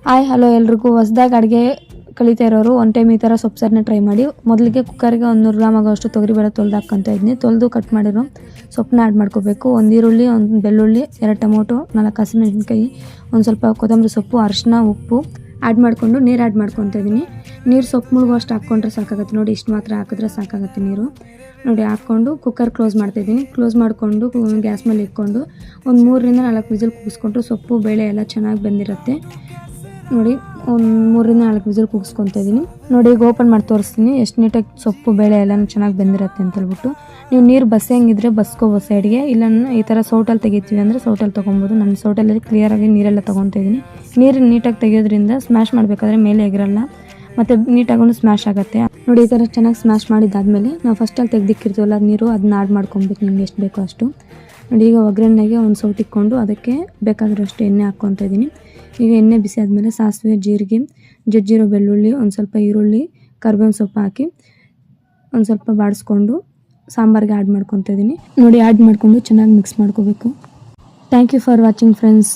Hi hello ಎಲ್ರಿಗೂ ಹೊಸದಾಗಿ ಅಡುಗೆ ಕಲಿತಾ ಇರೋರು ಒನ್ ಟೈಮ್ ಈ ಥರ ಸೊಪ್ಪು ಸಾರನ್ನ ಟ್ರೈ ಮಾಡಿ. ಮೊದಲಿಗೆ ಕುಕ್ಕರ್ಗೆ 100 ಗ್ರಾಮ್ ಆಗೋಷ್ಟು ತೊಗರಿಬೇಳೆ ತೊಳೆದು ಹಾಕ್ಕೊಂತ ಇದ್ದೀನಿ. ತೊಳೆದು ಕಟ್ ಮಾಡಿರೋ ಸೊಪ್ಪನ್ನ ಆ್ಯಡ್ ಮಾಡ್ಕೋಬೇಕು. 1 ಈರುಳ್ಳಿ, 1 ಬೆಳ್ಳುಳ್ಳಿ, 2 ಟೊಮೊಟೊ, 4 ಹಸಿಮೆಣಸಿನ್ಕಾಯಿ, ಒಂದು ಸ್ವಲ್ಪ ಕೊತ್ತಂಬರಿ ಸೊಪ್ಪು, ಅರಿಶಿನ, ಉಪ್ಪು ಆ್ಯಡ್ ಮಾಡಿಕೊಂಡು ನೀರು ಆ್ಯಡ್ ಮಾಡ್ಕೊತ ಇದ್ದೀನಿ. ನೀರು ಸೊಪ್ಪು ಮುಳುಗೋ ಅಷ್ಟು ಹಾಕ್ಕೊಂಡ್ರೆ ಸಾಕಾಗುತ್ತೆ. ನೋಡಿ, ಇಷ್ಟು ಮಾತ್ರ ಹಾಕಿದ್ರೆ ಸಾಕಾಗುತ್ತೆ ನೀರು. ನೋಡಿ, ಹಾಕ್ಕೊಂಡು ಕುಕ್ಕರ್ ಕ್ಲೋಸ್ ಮಾಡ್ತಾಯಿದ್ದೀನಿ. ಕ್ಲೋಸ್ ಮಾಡಿಕೊಂಡು ಗ್ಯಾಸ್ ಮೇಲೆ ಇಟ್ಕೊಂಡು ಒಂದು 3ರಿಂದ 4 ವಿಸಿಲ್ ಕೂಗಿಸ್ಕೊಂಡ್ರೆ ಸೊಪ್ಪು ಬೇಳೆ ಎಲ್ಲ ಚೆನ್ನಾಗಿ ಬೆಂದಿರುತ್ತೆ. ನೋಡಿ, ಒಂದು 3ರಿಂದ 4 ವಿಸಿಲ್ ಕೂಗಿಸ್ಕೊತಾ ಇದ್ದೀನಿ. ನೋಡಿ, ಈಗ ಓಪನ್ ಮಾಡಿ ತೋರಿಸ್ತೀನಿ ಎಷ್ಟು ನೀಟಾಗಿ ಸೊಪ್ಪು ಬೇಳೆ ಎಲ್ಲ ಚೆನ್ನಾಗಿ ಬೆಂದಿರುತ್ತೆ ಅಂತ ಹೇಳ್ಬಿಟ್ಟು. ನೀವು ನೀರು ಬಸ್ಸಂಗಿದ್ರೆ ಬಸ್ಕೋಬೋದು ಸೈಡ್ಗೆ, ಇಲ್ಲ ಈ ಥರ ಸೌಟಲ್ಲಿ ತೆಗಿತೀವಿ ಅಂದರೆ ಸೌಟಲ್ಲಿ ತೊಗೊಬೋದು. ನಾನು ಸೌಟಲ್ಲಿ ಕ್ಲಿಯರಾಗಿ ನೀರೆಲ್ಲ ತೊಗೊತಾ ಇದ್ದೀನಿ. ನೀರು ನೀಟಾಗಿ ತೆಗೆಯೋದ್ರಿಂದ ಸ್ಮ್ಯಾಶ್ ಮಾಡಬೇಕಾದ್ರೆ ಮೇಲೆ ಎಗರಲ್ಲ ಮತ್ತು ನೀಟಾಗೂ ಸ್ಮ್ಯಾಶ್ ಆಗುತ್ತೆ. ನೋಡಿ, ಈ ಥರ ಚೆನ್ನಾಗಿ ಸ್ಮ್ಯಾಶ್ ಮಾಡಿದ್ದಾದಮೇಲೆ ನಾವು ಫಸ್ಟಲ್ಲಿ ತೆಗೆದಿಕ್ಕಿರ್ತೀವಲ್ಲ ನೀರು, ಅದನ್ನ ಆ್ಯಡ್ ಮಾಡ್ಕೊಬೇಕು ನಿಮ್ಗೆ ಎಷ್ಟು ಬೇಕೋ ಅಷ್ಟು. ನೋಡಿ, ಈಗ ಒಗ್ಗರಣೆಗೆ ಒಂದು ಸೌಟ್ ಇಕ್ಕೊಂಡು ಅದಕ್ಕೆ ಬೇಕಾಗಿರೋಷ್ಟು ಎಣ್ಣೆ ಹಾಕ್ಕೊತಾ ಇದ್ದೀನಿ. ಈಗ ಎಣ್ಣೆ ಬಿಸಿ ಆದಮೇಲೆ ಸಾಸಿವೆ, ಜೀರಿಗೆ, ಜಜ್ಜಿರೋ ಬೆಳ್ಳುಳ್ಳಿ, ಒಂದು ಸ್ವಲ್ಪ ಈರುಳ್ಳಿ, ಕರಿಬೇವಿನ ಸೊಪ್ಪು ಹಾಕಿ ಒಂದು ಸ್ವಲ್ಪ ಬಾಡಿಸ್ಕೊಂಡು ಸಾಂಬಾರಿಗೆ ಆ್ಯಡ್ ಮಾಡ್ಕೊತಾ ಇದ್ದೀನಿ. ನೋಡಿ, ಆ್ಯಡ್ ಮಾಡಿಕೊಂಡು ಚೆನ್ನಾಗಿ ಮಿಕ್ಸ್ ಮಾಡ್ಕೋಬೇಕು. Thank you for watching friends.